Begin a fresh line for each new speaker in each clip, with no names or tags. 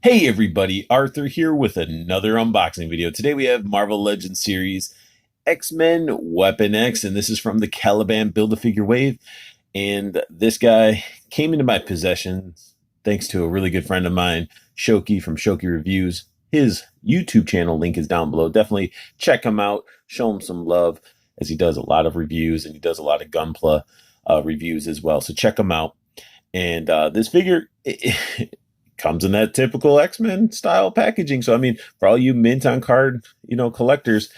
Hey everybody, Arthur here with another unboxing video. Today we have Marvel Legends series X-Men Weapon X, and this is from the Caliban Build-A-Figure wave. And this guy came into my possession thanks to a really good friend of mine, Shoky from Shoky Reviews. His YouTube channel link is down below. Definitely check him out, show him some love, as he does a lot of reviews and he does a lot of Gunpla reviews as well. So check him out. And this figure... comes in that typical X-Men style packaging. So, I mean, for all you mint on card, collectors,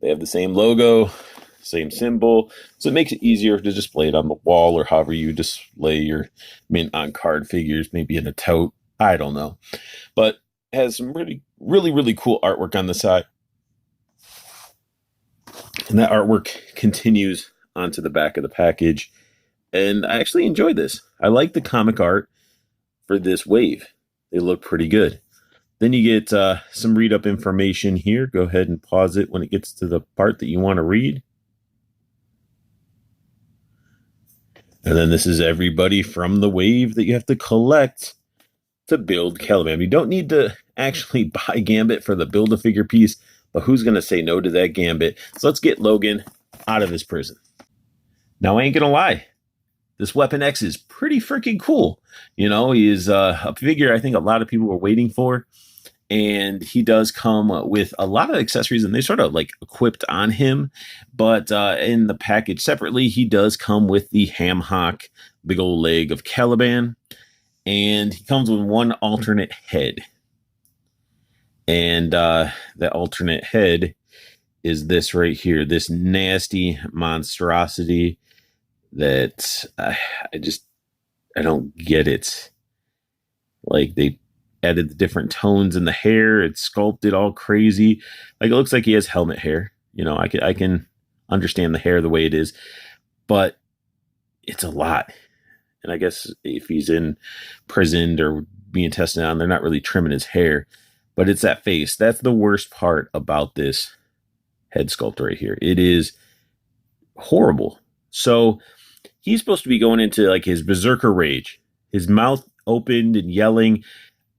they have the same logo, same symbol. So it makes it easier to display it on the wall or however you display your mint on card figures, maybe in a tote. I don't know. But it has some really cool artwork on the side. And that artwork continues onto the back of the package. And I actually enjoy this. I like the comic art for this wave. They look pretty good. Then you get some read-up information here. Go ahead and pause it when it gets to the part that you want to read. And then this is everybody from the wave that you have to collect to build Caliban. You don't need to actually buy Gambit for the Build-A-Figure piece, but who's going to say no to that Gambit? So let's get Logan out of his prison. Now, I ain't going to lie. This Weapon X is pretty freaking cool. He is a figure I think a lot of people were waiting for. And he does come with a lot of accessories, and they sort of like equipped on him. But in the package separately, he does come with the ham hock, big old leg of Caliban. And he comes with one alternate head. And that alternate head is this right here, this nasty monstrosity that I don't get it. Like, they added the different tones in the hair. It's sculpted all crazy. Like, it looks like he has helmet hair. I can understand the hair the way it is, but it's a lot. And I guess if he's in prisoned or being tested on, they're not really trimming his hair, but it's that face. That's the worst part about this head sculpt right here. It is horrible. So he's supposed to be going into like his berserker rage, his mouth opened and yelling.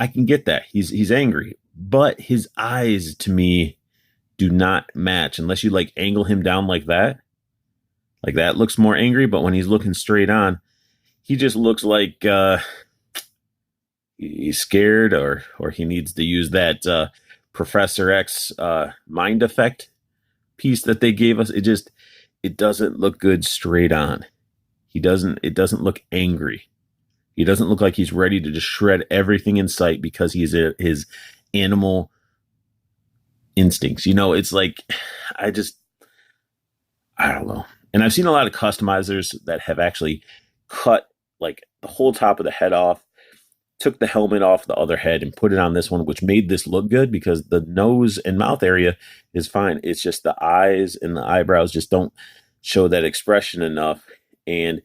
I can get that. He's angry, but his eyes to me do not match unless you like angle him down like that. Like that looks more angry, but when he's looking straight on, he just looks like he's scared or he needs to use that Professor X mind effect piece that they gave us. It doesn't look good straight on. It doesn't look angry. He doesn't look like he's ready to just shred everything in sight because he's his animal instincts. It's like, I don't know. And I've seen a lot of customizers that have actually cut like the whole top of the head off, took the helmet off the other head and put it on this one, which made this look good because the nose and mouth area is fine. It's just the eyes and the eyebrows just don't show that expression enough. And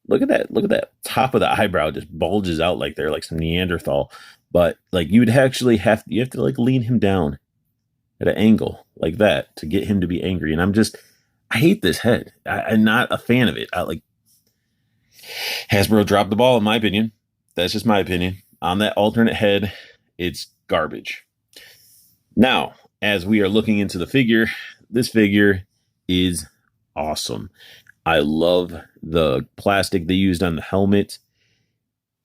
look at that top of the eyebrow just bulges out like they're like some Neanderthal. But like you would actually have to like lean him down at an angle like that to get him to be angry. And I hate this head. I'm not a fan of it. Hasbro dropped the ball in my opinion. That's just my opinion. On that alternate head, it's garbage. Now, as we are looking into the figure, this figure is awesome. I love the plastic they used on the helmet.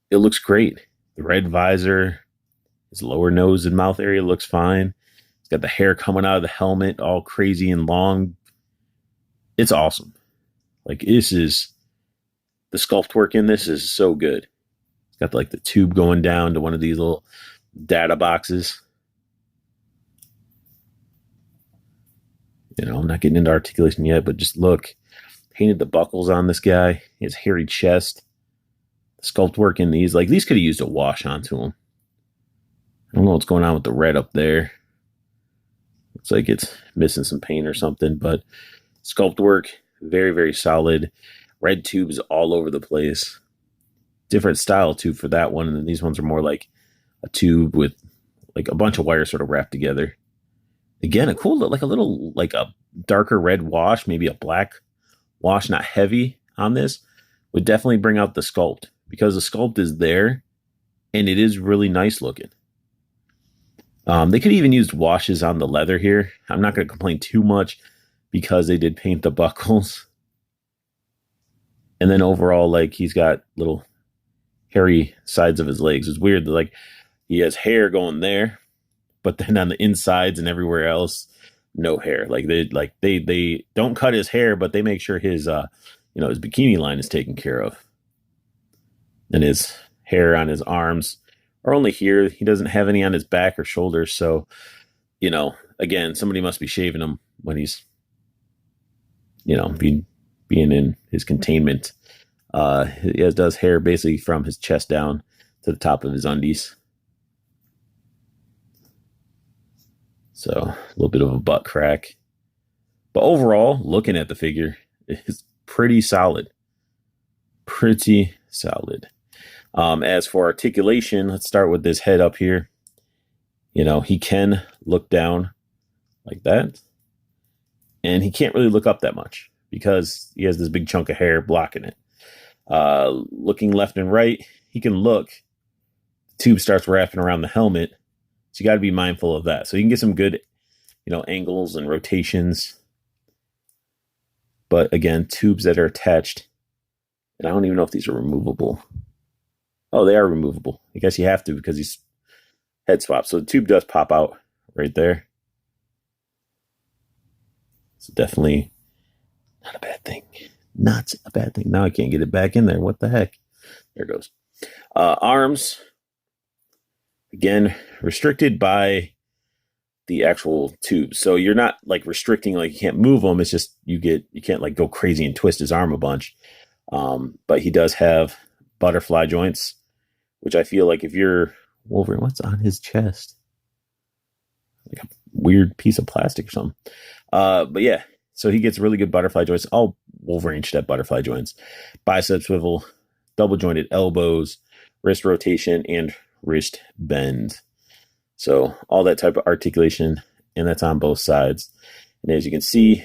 It looks great. The red visor, his lower nose and mouth area looks fine. He's got the hair coming out of the helmet, all crazy and long. It's awesome. Like, the sculpt work in this is so good. It's got like the tube going down to one of these little data boxes. I'm not getting into articulation yet, but just look. Painted the buckles on this guy. His hairy chest. The sculpt work in these. Like, these could have used a wash onto him. I don't know what's going on with the red up there. Looks like it's missing some paint or something, but sculpt work, very solid. Red tubes all over the place. Different style tube for that one. And then these ones are more like a tube with like a bunch of wires sort of wrapped together. Again, a cool, like a darker red wash, maybe a black wash, not heavy on this, would definitely bring out the sculpt because the sculpt is there and it is really nice looking. They could even use washes on the leather here. I'm not going to complain too much because they did paint the buckles. And then overall, like, he's got little hairy sides of his legs. It's weird that, like, he has hair going there, but then on the insides and everywhere else, no hair. They don't cut his hair, but they make sure his his bikini line is taken care of. And his hair on his arms are only here. He doesn't have any on his back or shoulders. So, again, somebody must be shaving him when he's, being in his containment. He does hair basically from his chest down to the top of his undies. So a little bit of a butt crack. But overall, looking at the figure, it's pretty solid. Pretty solid. As for articulation, let's start with this head up here. He can look down like that. And he can't really look up that much because he has this big chunk of hair blocking it. Looking left and right, he can look. The tube starts wrapping around the helmet. So you got to be mindful of that. So you can get some good, angles and rotations. But again, tubes that are attached. And I don't even know if these are removable. Oh, they are removable. I guess you have to because he's head swapped. So the tube does pop out right there. It's definitely not a bad thing. Not a bad thing. Now I can't get it back in there. What the heck? There it goes. Arms. Again, restricted by the actual tube. So you're not like restricting, like you can't move them. It's just you can't like go crazy and twist his arm a bunch. But he does have butterfly joints, which I feel like if you're Wolverine, what's on his chest? Like a weird piece of plastic or something. But yeah, so he gets really good butterfly joints. All Wolverine should have butterfly joints. Bicep swivel, double jointed elbows, wrist rotation, and wrist bend. So all that type of articulation, and that's on both sides. And as you can see,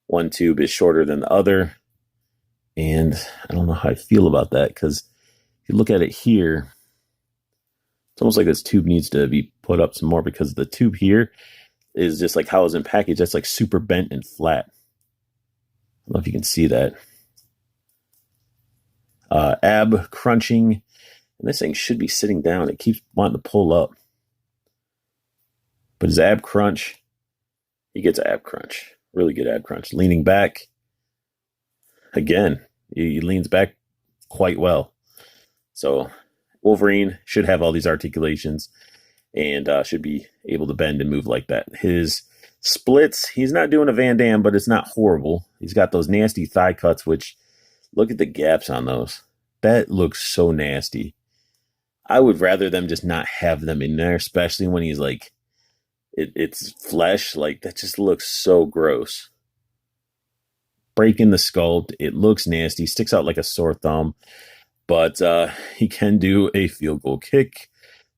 one tube is shorter than the other. And I don't know how I feel about that because if you look at it here, it's almost like this tube needs to be put up some more because the tube here is just like how it's in package. That's like super bent and flat. I don't know if you can see that. Ab crunching. And this thing should be sitting down. It keeps wanting to pull up. But his ab crunch, he gets an ab crunch. Really good ab crunch. Leaning back. Again, he leans back quite well. So Wolverine should have all these articulations and should be able to bend and move like that. His splits, he's not doing a Van Damme, but it's not horrible. He's got those nasty thigh cuts, which look at the gaps on those. That looks so nasty. I would rather them just not have them in there, especially when he's like, it's flesh. Like, that just looks so gross. Breaking the sculpt, it looks nasty, sticks out like a sore thumb, but he can do a field goal kick,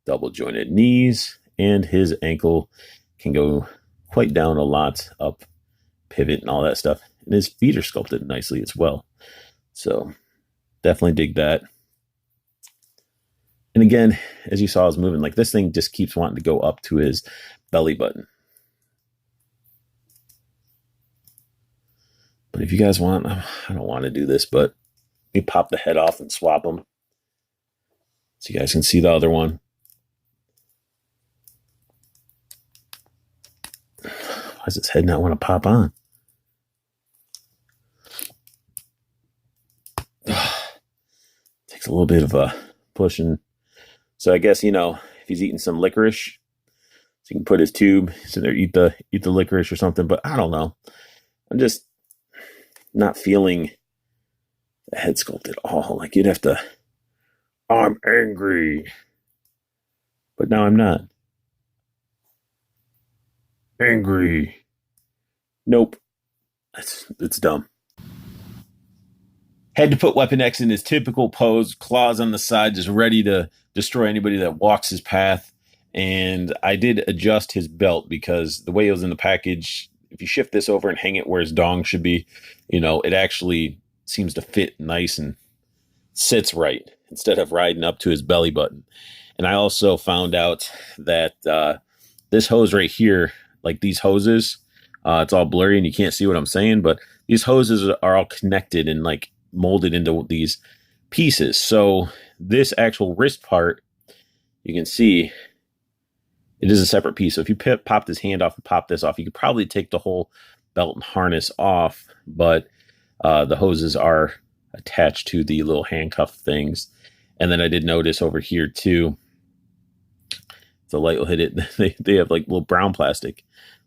double jointed knees, and his ankle can go quite down a lot, up, pivot, and all that stuff. And his feet are sculpted nicely as well. So definitely dig that. And again, as you saw, I was moving, like this thing just keeps wanting to go up to his belly button. But if you guys want, I don't want to do this, but let me pop the head off and swap them so you guys can see the other one. Why does his head not want to pop on? Takes a little bit of a pushing. So I guess, if he's eating some licorice, so he can put his tube, sit there, eat the licorice or something. But I don't know. I'm just not feeling the head sculpt at all. Like you'd have to, I'm angry. But now I'm not. Angry. Nope. It's dumb. Had to put Weapon X in his typical pose, claws on the side, just ready to destroy anybody that walks his path. And I did adjust his belt because the way it was in the package, if you shift this over and hang it where his dong should be, it actually seems to fit nice and sits right instead of riding up to his belly button. And I also found out that this hose right here, like these hoses, it's all blurry and you can't see what I'm saying, but these hoses are all connected and like molded into these pieces. So this actual wrist part, you can see it is a separate piece. So if you pop this hand off and pop this off, you could probably take the whole belt and harness off, but the hoses are attached to the little handcuff things. And then I did notice over here too, the light will hit it. They have like little brown plastic.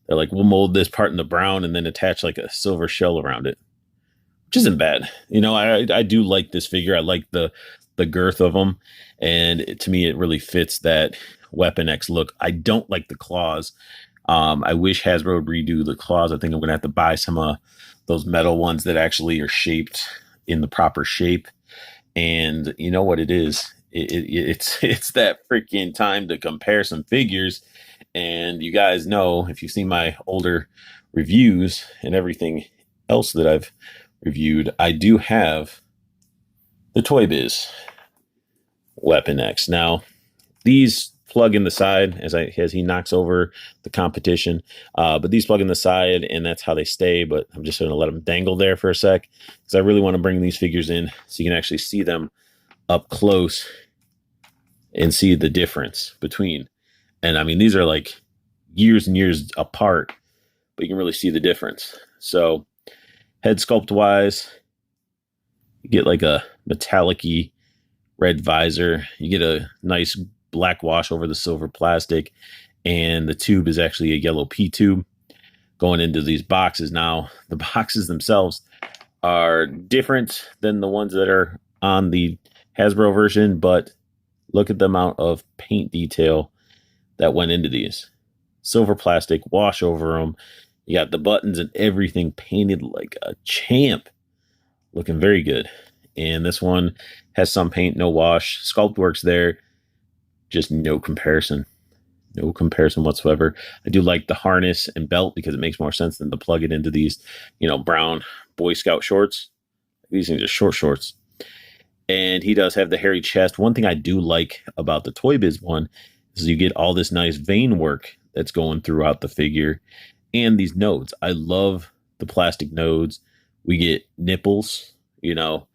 They're like, we'll mold this part in the brown and then attach like a silver shell around it, which isn't bad. You know, I do like this figure. I like the girth of them. And to me, it really fits that Weapon X look. I don't like the claws. I wish Hasbro would redo the claws. I think I'm going to have to buy some those metal ones that actually are shaped in the proper shape. And you know what it is? It's that freaking time to compare some figures. And you guys know, if you've seen my older reviews and everything else that I've reviewed, I do have the Toy Biz Weapon X. Now, these plug in the side as he knocks over the competition, but these plug in the side and that's how they stay. But I'm just going to let them dangle there for a sec because I really want to bring these figures in so you can actually see them up close and see the difference between. And I mean, these are like years and years apart, but you can really see the difference. So head sculpt wise, you get like a metallic-y red visor. You get a nice black wash over the silver plastic, and the tube is actually a yellow P tube going into these boxes. Now, the boxes themselves are different than the ones that are on the Hasbro version, but look at the amount of paint detail that went into these. Silver plastic, wash over them. You got the buttons and everything painted like a champ. Looking very good. And this one has some paint, no wash. Sculpt works there. Just no comparison. No comparison whatsoever. I do like the harness and belt because it makes more sense than to plug it into these, you know, brown Boy Scout shorts. These things are short shorts. And he does have the hairy chest. One thing I do like about the Toy Biz one is you get all this nice vein work that's going throughout the figure and these nodes. I love the plastic nodes. We get nipples, you know,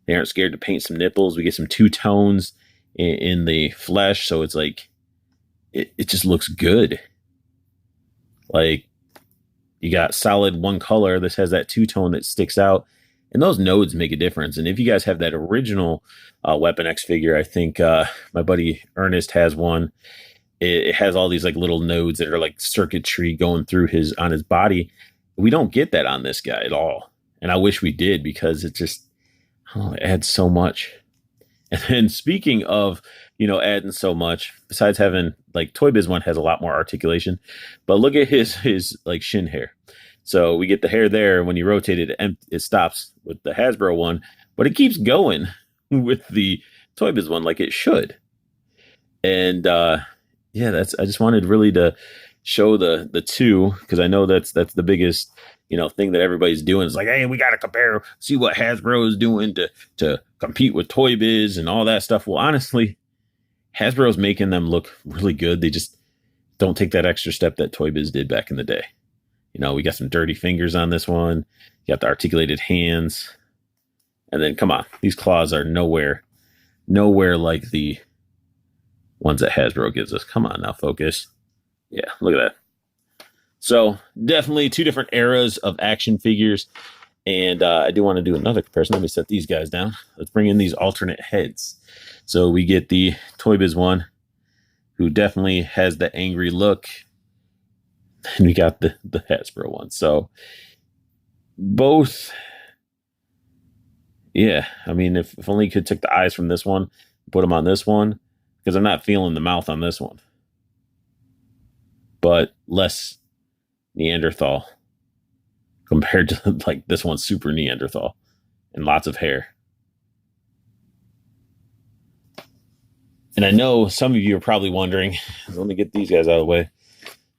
they aren't scared to paint some nipples. We get some two tones in the flesh. So it's like, it just looks good. Like you got solid one color. This has that two tone that sticks out. And those nodes make a difference. And if you guys have that original Weapon X figure, I think my buddy Ernest has one. It has all these like little nodes that are like circuitry going through on his body. We don't get that on this guy at all. And I wish we did because it just it adds so much. And then speaking of, you know, adding so much, besides having like Toy Biz one has a lot more articulation, but look at his like shin hair. So we get the hair there. When you rotate it, it stops with the Hasbro one, but it keeps going with the Toy Biz one like it should. And yeah, I just wanted really to show the two because I know that's the biggest, you know, thing that everybody's doing. It's like, hey, we got to compare, see what Hasbro is doing to compete with Toy Biz and all that stuff. Well, honestly, Hasbro's making them look really good. They just don't take that extra step that Toy Biz did back in the day. You know, we got some dirty fingers on this one. You got the articulated hands. And then, come on, these claws are nowhere like the ones that Hasbro gives us. Come on now, focus. Yeah, look at that. So, definitely two different eras of action figures. And I do want to do another comparison. Let me set these guys down. Let's bring in these alternate heads. So, we get the Toy Biz one, who definitely has the angry look. And we got the Hasbro one. So both, yeah. I mean, if only you could take the eyes from this one, put them on this one, because I'm not feeling the mouth on this one. But less Neanderthal compared to like this one's super Neanderthal and lots of hair. And I know some of you are probably wondering, let me get these guys out of the way.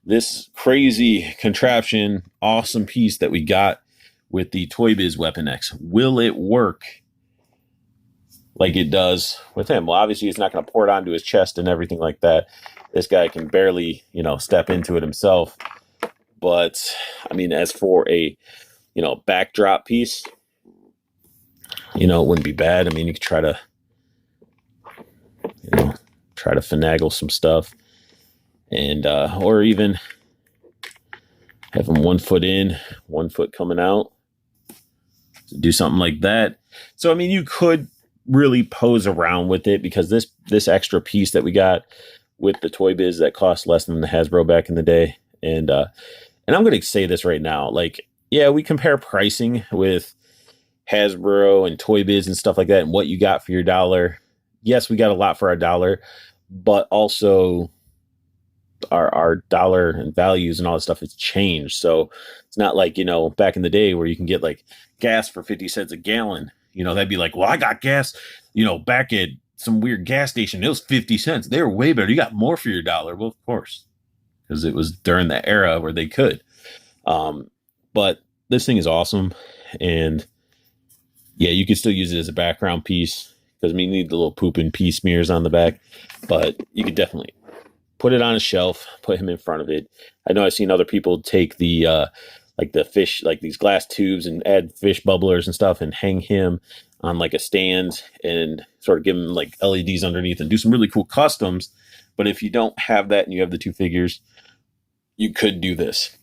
This crazy contraption, awesome piece that we got with the Toy Biz Weapon X. Will it work like it does with him. Well, obviously he's not going to pour it onto his chest and everything like that. This guy can barely, step into it himself. But I mean, as for a, backdrop piece, it wouldn't be bad. I mean, you could try to, finagle some stuff, and or even have them 1 foot in, 1 foot coming out. Do something like that. So, I mean, you could really pose around with it, because this extra piece that we got with the Toy Biz that cost less than the Hasbro back in the day. And I'm going to say this right now. Like, yeah, we compare pricing with Hasbro and Toy Biz and stuff like that, and what you got for your dollar. Yes, we got a lot for our dollar, but also our dollar and values and all that stuff has changed. So it's not like, back in the day where you can get like gas for 50 cents a gallon. That'd be like, well, I got gas, back at some weird gas station. It was 50 cents. They were way better. You got more for your dollar. Well, of course, because it was during that era where they could. But this thing is awesome. And yeah, you can still use it as a background piece, because you need the little poop and pee smears on the back, but you could definitely put it on a shelf, put him in front of it. I know I've seen other people take the like the fish, like these glass tubes, and add fish bubblers and stuff, and hang him on like a stand and sort of give him like LEDs underneath and do some really cool customs. But if you don't have that and you have the two figures, you could do this.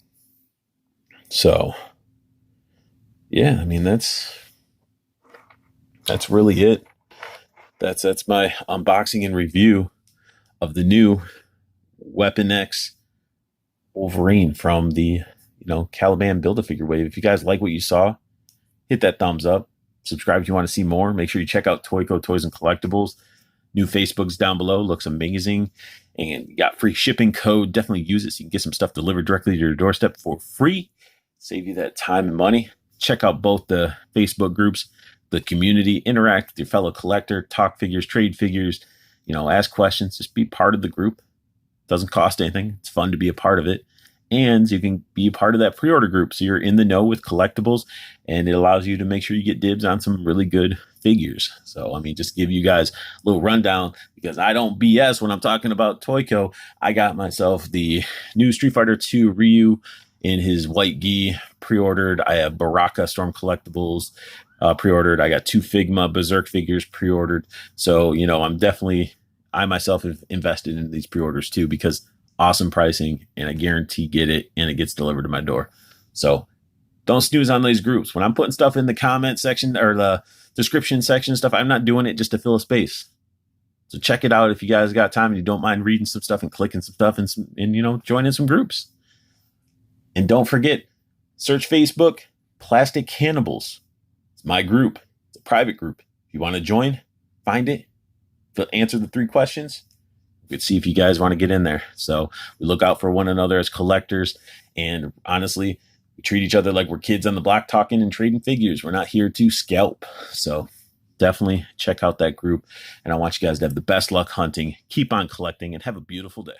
So yeah, I mean, that's really it. That's my unboxing and review of the new Weapon X Wolverine from the Caliban Build-A-Figure wave. If you guys like what you saw, hit that thumbs up. Subscribe if you want to see more. Make sure you check out Toyco Toys and Collectibles. New Facebook's down below. Looks amazing. And you got free shipping code. Definitely use it so you can get some stuff delivered directly to your doorstep for free. Save you that time and money. Check out both the Facebook groups, the community. Interact with your fellow collector. Talk figures, trade figures. Ask questions. Just be part of the group. Doesn't cost anything. It's fun to be a part of it. And you can be a part of that pre-order group, so you're in the know with collectibles, and it allows you to make sure you get dibs on some really good figures. So, I mean, just give you guys a little rundown, because I don't BS when I'm talking about Toyco. I got myself the new Street Fighter 2 Ryu in his white gi pre-ordered. I have Baraka Storm Collectibles pre-ordered. I got 2 Figma Berserk figures pre-ordered. So, I myself have invested in these pre-orders too, because awesome pricing, and I guarantee get it, and it gets delivered to my door. So don't snooze on these groups. When I'm putting stuff in the comment section or the description section stuff, I'm not doing it just to fill a space. So check it out if you guys got time and you don't mind reading some stuff and clicking some stuff and joining some groups. And don't forget, search Facebook, Plastic Cannibals. It's my group. It's a private group. If you want to join, find it. Answer the 3 questions. We could see if you guys want to get in there. So we look out for one another as collectors. And honestly, we treat each other like we're kids on the block talking and trading figures. We're not here to scalp. So definitely check out that group. And I want you guys to have the best luck hunting. Keep on collecting and have a beautiful day.